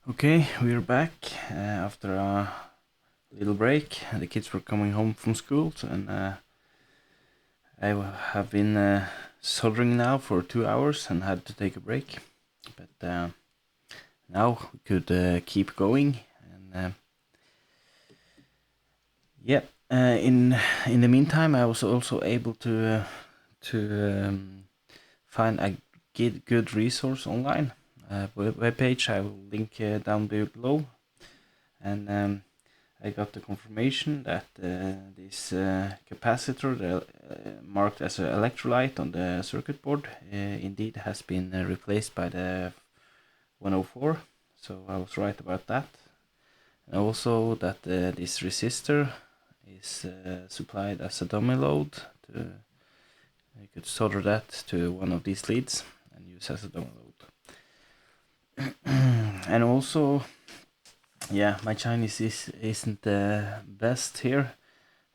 Okay, we're back after a little break. The kids were coming home from school, and I have been soldering now for 2 hours and had to take a break. But now we could keep going, and yeah. In the meantime, I was also able to find a good resource online. Web page I will link down below, and I got the confirmation that this capacitor marked as an electrolyte on the circuit board indeed has been replaced by the 104, so I was right about that. And also that this resistor is supplied as a dummy load. You could solder that to one of these leads and use as a dummy load. And also, yeah, my Chinese isn't the best here,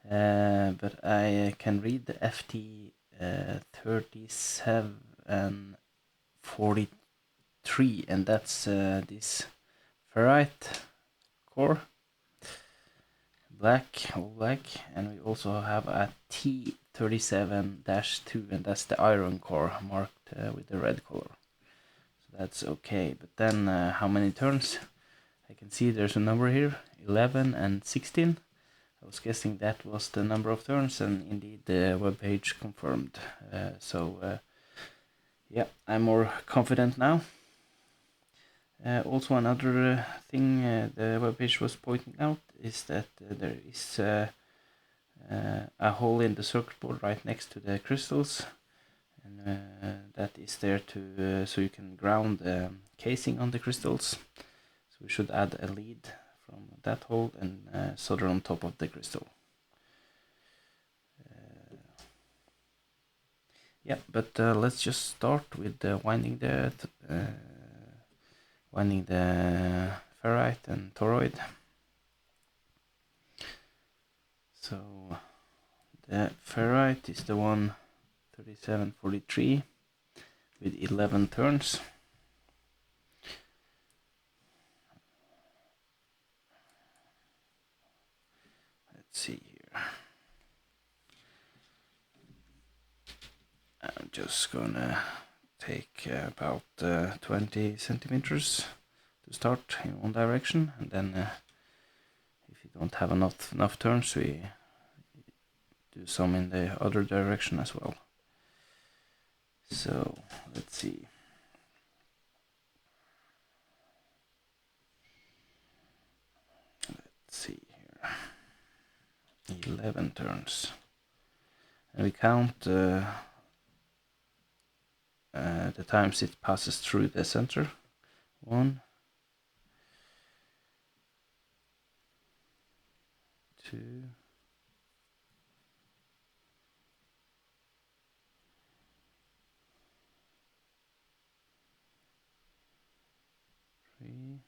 but I can read the FT 3743, and that's this ferrite core, all black, and we also have a T37-2, and that's the iron core marked with the red color. So that's okay. But then how many turns? I can see there's a number here, 11 and 16. I was guessing that was the number of turns, and indeed the webpage confirmed. Yeah, I'm more confident now. Also, another thing the webpage was pointing out is that there is a hole in the circuit board right next to the crystals, and that is there to so you can ground the casing on the crystals. So we should add a lead from that hole and solder on top of the crystal. Yeah, but let's just start with winding the ferrite and toroid. So the ferrite is the one 3743 with 11 turns. Let's see here. I'm just gonna take about 20 centimeters to start in one direction, and then if you don't have enough turns, we do some in the other direction as well. So let's see. Let's see here. 11 turns, and we count the times it passes through the center. 1, 2, 3,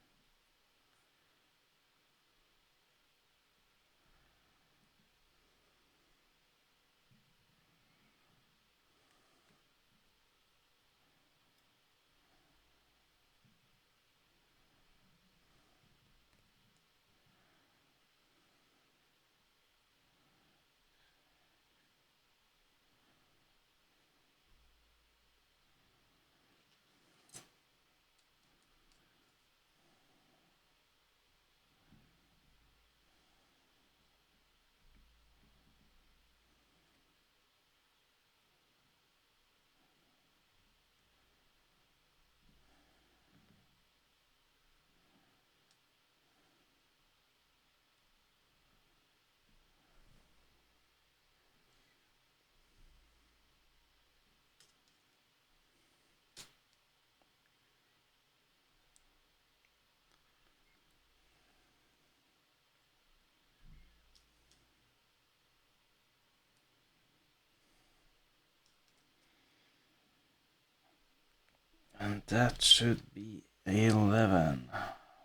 and that should be 11.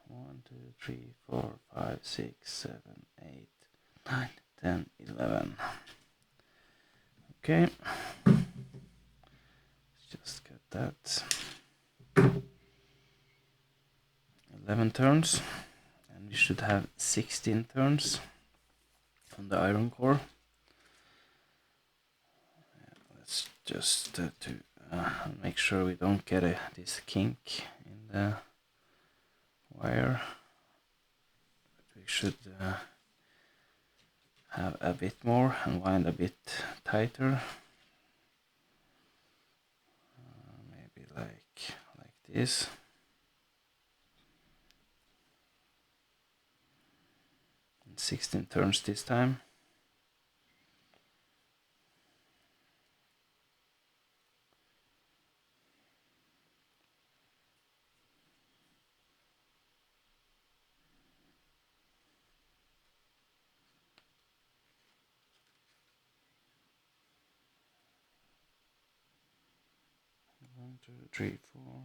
1, 2, 3, 4, 5, 6, 7, 8, 9, 10, 11. Okay. Let's just get that. 11 turns, and we should have 16 turns on the iron core. Let's just to make sure we don't get this kink in the wire. We should have a bit more and wind a bit tighter. Maybe like this. And 16 turns this time. One, two, three, four.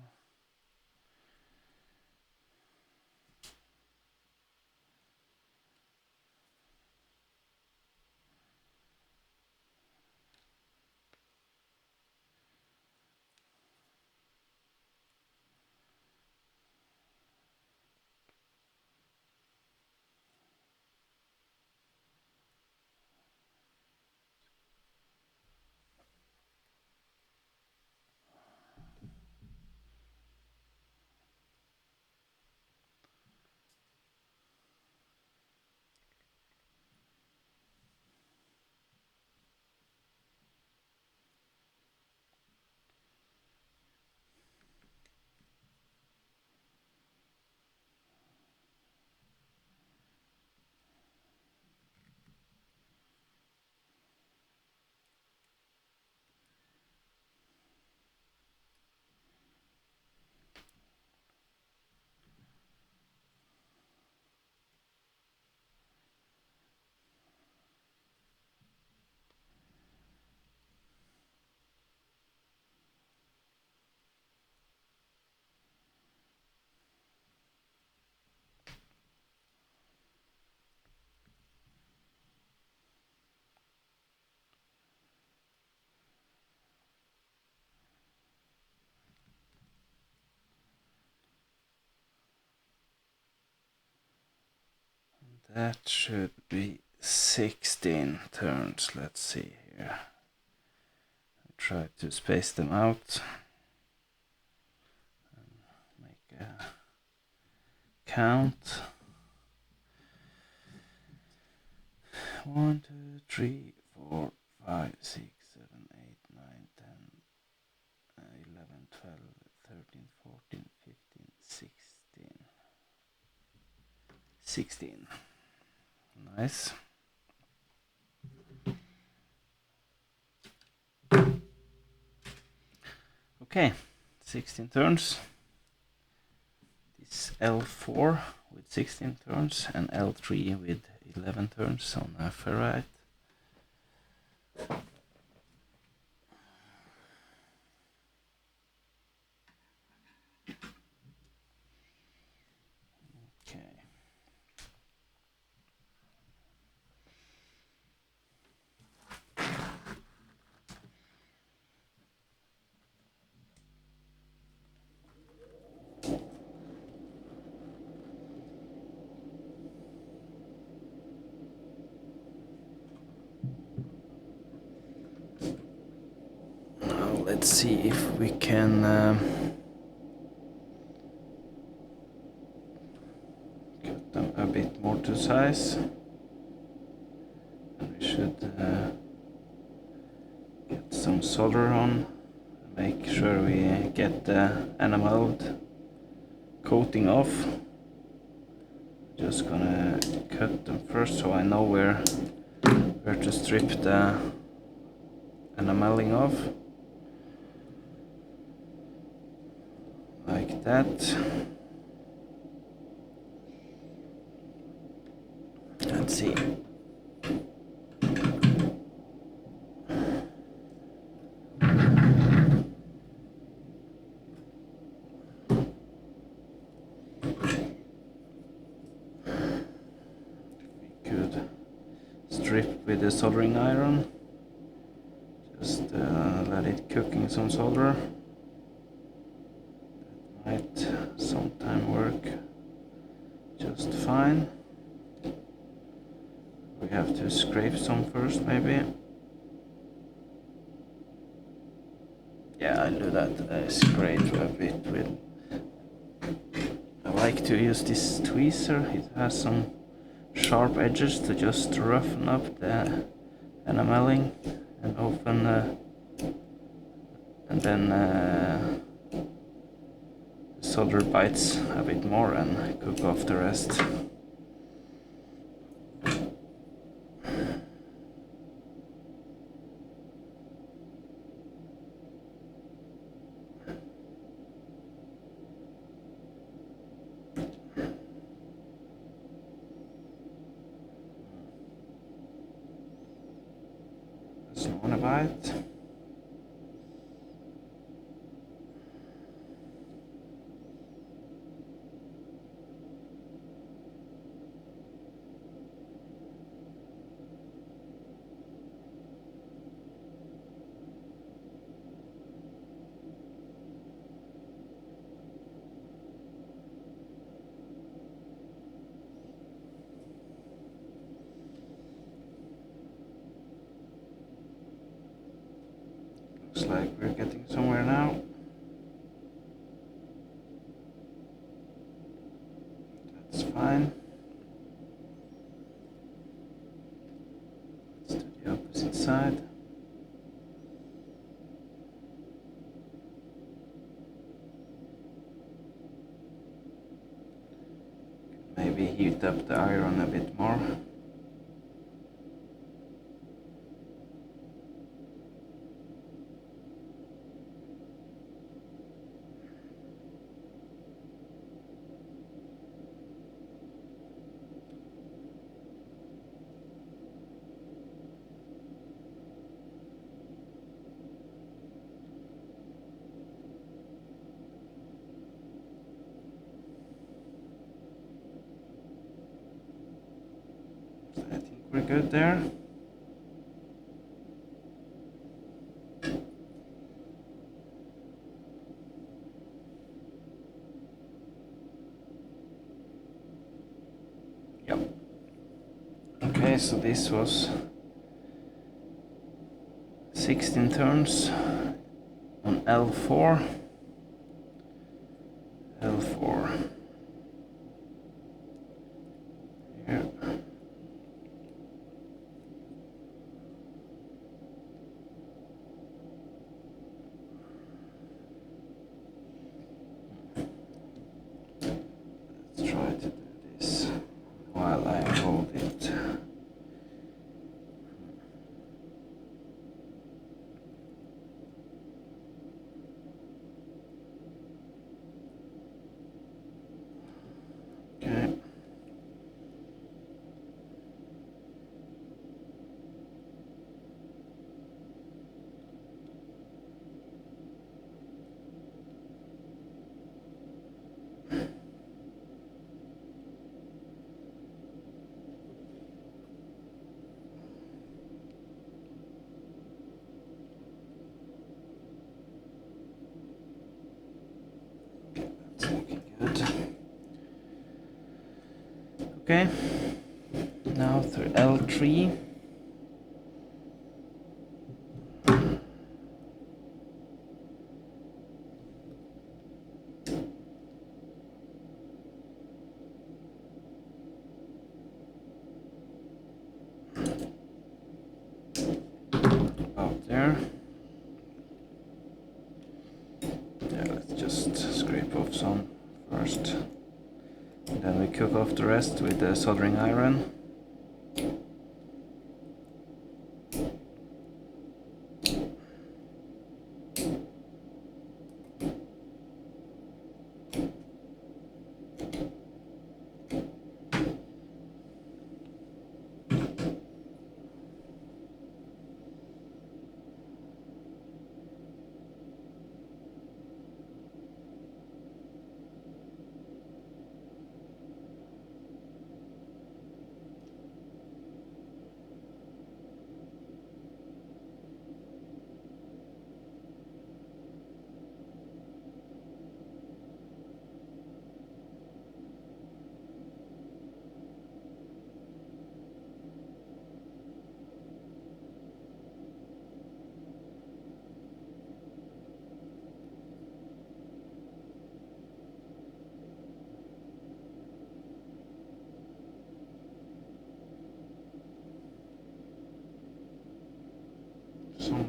That should be 16 turns. Let's see here. Try to space them out. Make a count. 1, 2, 3, 4, 5, 6, 7, 8, 9, 10, 11, 12, 13, 14, 15, 16. 16. Nice. Okay, 16 turns. This L4 with 16 turns and L3 with 11 turns on a ferrite. Let's see if we can cut them a bit more to size. We should get some solder on, make sure we get the enameled coating off. Just gonna cut them first so I know where to strip the enameling off. Like that. Let's see. We could strip with the soldering iron. Just let it cook in some solder. Might sometime work. just fine. We have to scrape some first, maybe. Yeah, I'll do that. Scrape a bit with. I like to use this tweezer. It has some sharp edges to just roughen up the enameling and open, and then the solder bites a bit more and cook off the rest. Doesn't want to bite. Looks like we're getting somewhere now. That's fine. Let's do the opposite side. Maybe heat up the iron a bit more. I think we're good there. Yep. Okay, so this was 16 turns on L4. L4. Here. Let's try to do this while I hold it. Okay. That's looking good. Okay, now through L3. About there. Yeah, let's just scrape off some first. And then we cook off the rest with the soldering iron.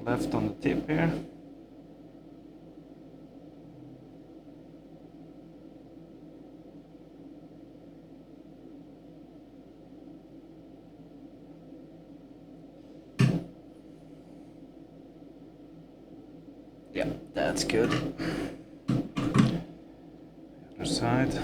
left on the tip here. Yeah, that's good. Other side.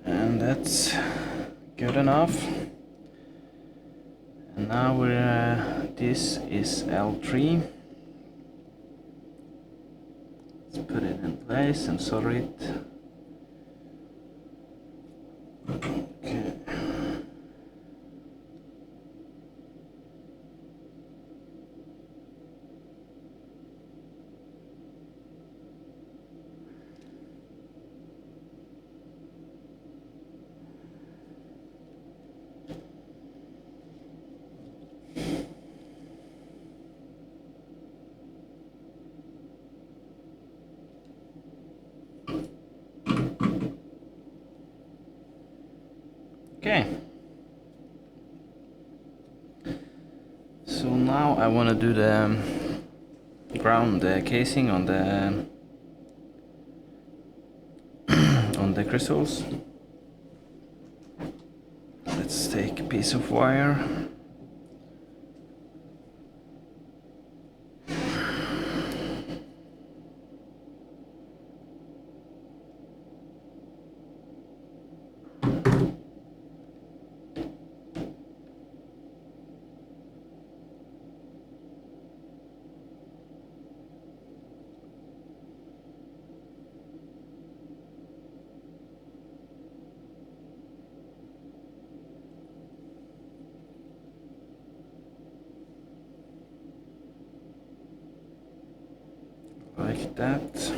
And that's good enough. And now we're this is L3. Let's put it in place and solder it. Okay. Okay. So now I want to do the ground casing on the on the crystals. Let's take a piece of wire. Like that.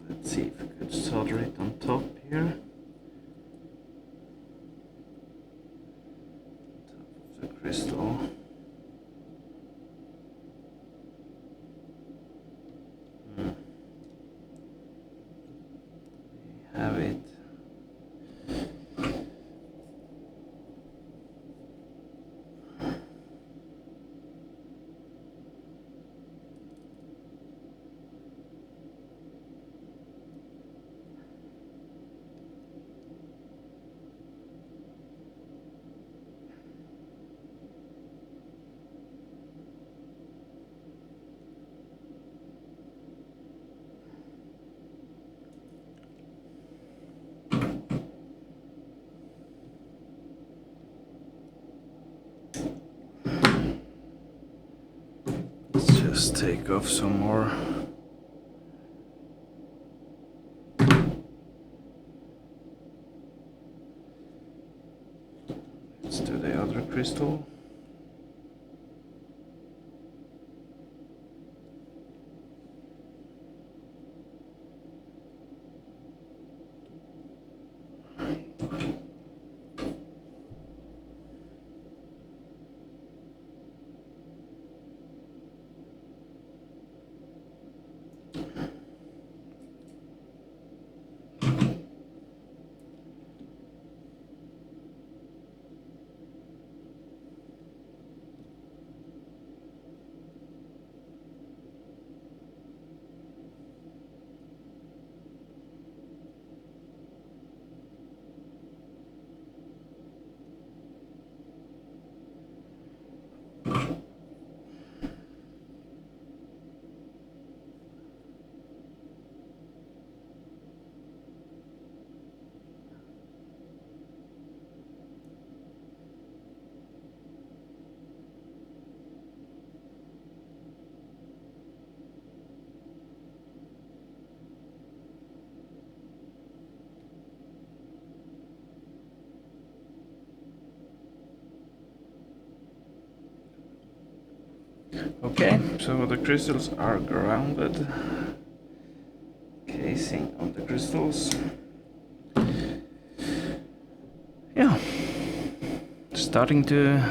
Let's see if we could solder it on top here. Top of the crystal. Have it. Let's just take off some more. Let's do the other crystal. Okay, so the crystals are grounded. Casing of the crystals. Yeah, starting to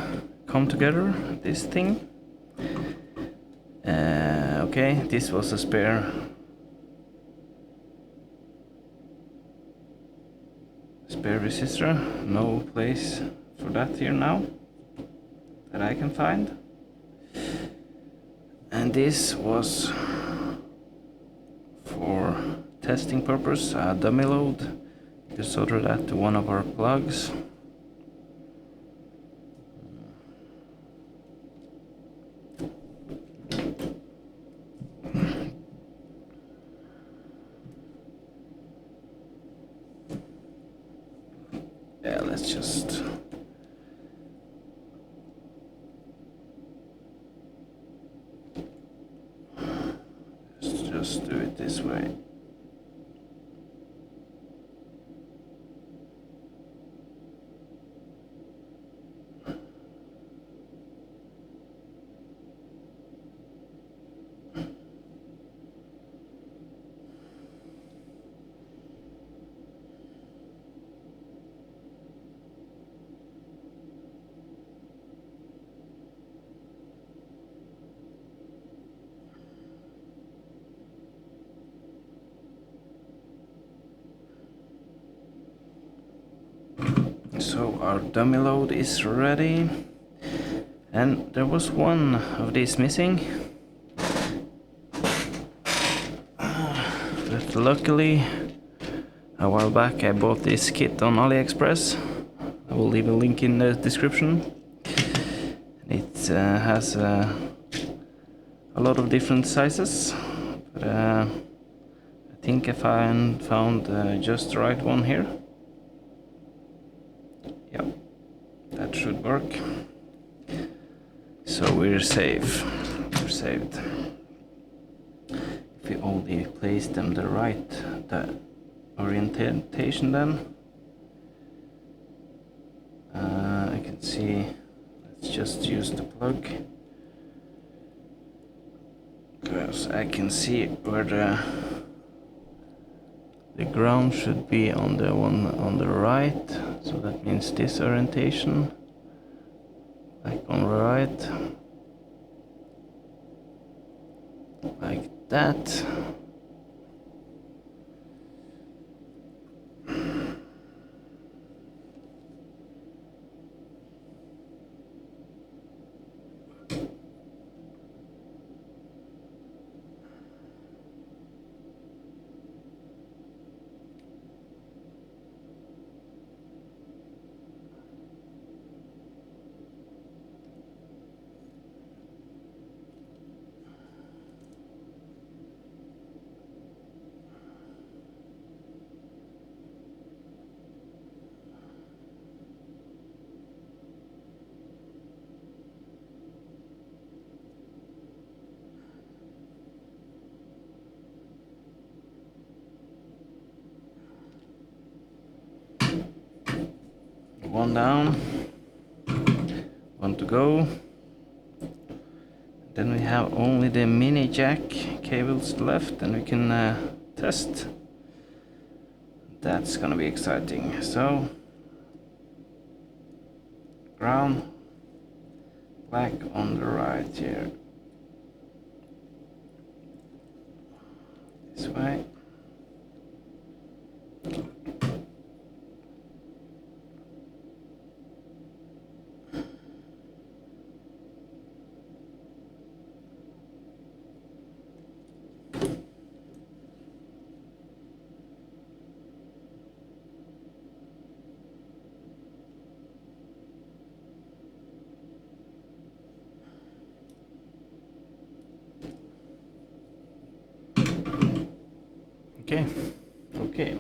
come together, this thing. Okay, this was a spare resistor. No place for that here now that I can find. And this was for testing purpose, a dummy load. You solder that to one of our plugs. Yeah, let's just do it this way. So our dummy load is ready, and there was one of these missing, but luckily a while back I bought this kit on AliExpress. I will leave a link in the description. It has a lot of different sizes, but I think I found just the right one here. Yep, that should work. So we're safe. We're saved. If we only place them the orientation, then I can see. Let's just use the plug, because I can see where the ground should be on the one on the right. So that means this orientation, like on the right, like that. One down, one to go. Then we have only the mini jack cables left, and we can test. That's gonna be exciting. So, ground, black on the right here. This way.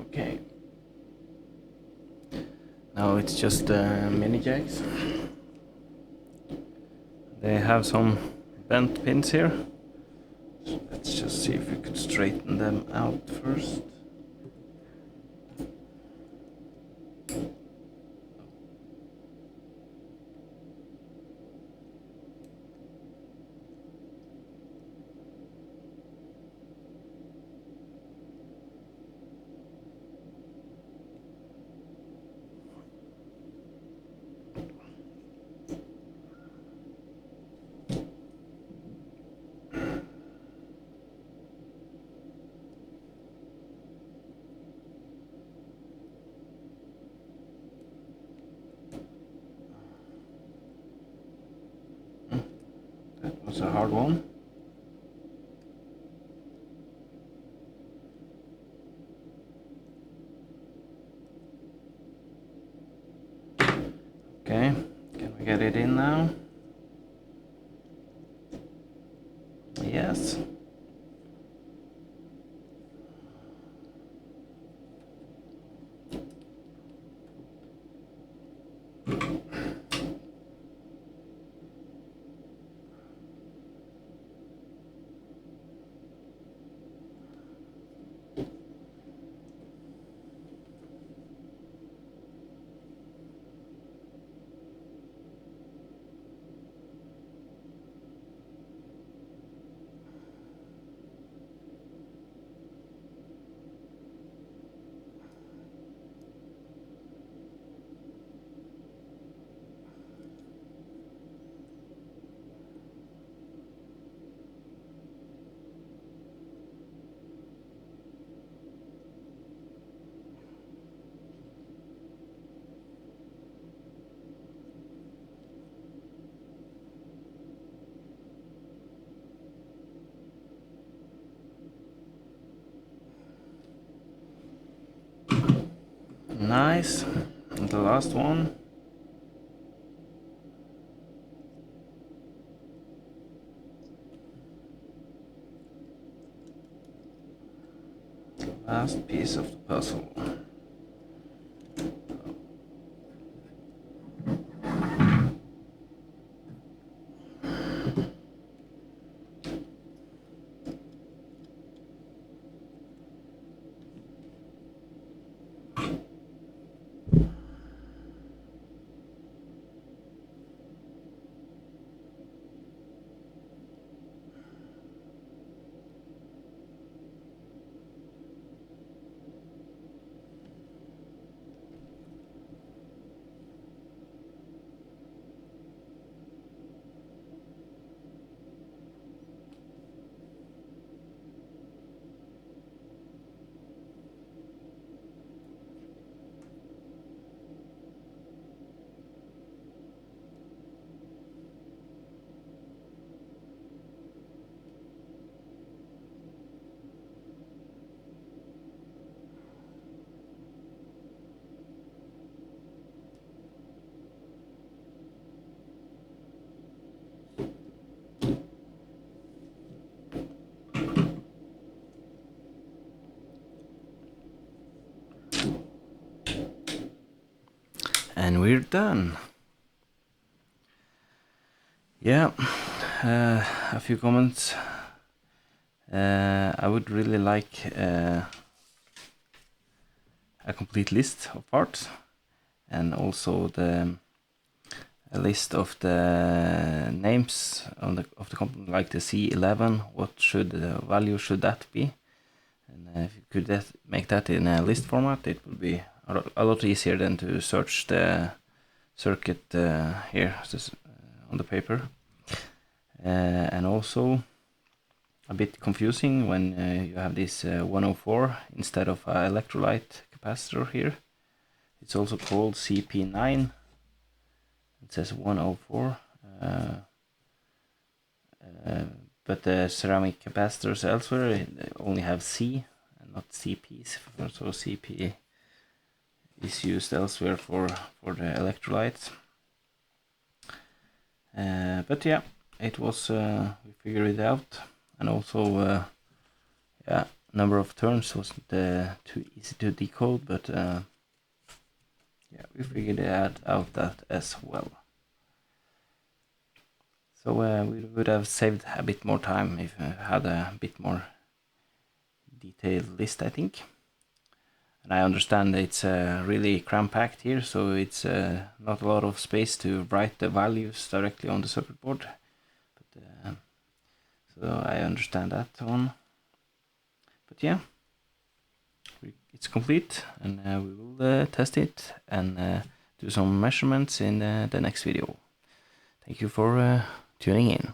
Okay. Now it's just mini jacks. They have some bent pins here. So let's just see if we could straighten them out first. a hard one. Okay, can we get it in now? Yes. Nice. And the last one. Last piece of the puzzle. And we're done. Yeah, a few comments. I would really like a complete list of parts, and also a list of the names of the company, like the C11. What should the value should that be? And if you could make that in a list format, it would be a lot easier than to search the circuit here on the paper. And also a bit confusing when you have this 104 instead of an electrolyte capacitor here. It's also called CP9. It says 104. But the ceramic capacitors elsewhere only have C and not CPs, so CP is used elsewhere for the electrolytes. But yeah, it was we figured it out, and also yeah, number of turns wasn't too easy to decode, but yeah, we figured it out that as well. So we would have saved a bit more time if we had a bit more detailed list, I think. And I understand it's really cram-packed here, so it's not a lot of space to write the values directly on the circuit board. But so I understand that one. But yeah, it's complete, and we will test it and do some measurements in the next video. Thank you for tuning in.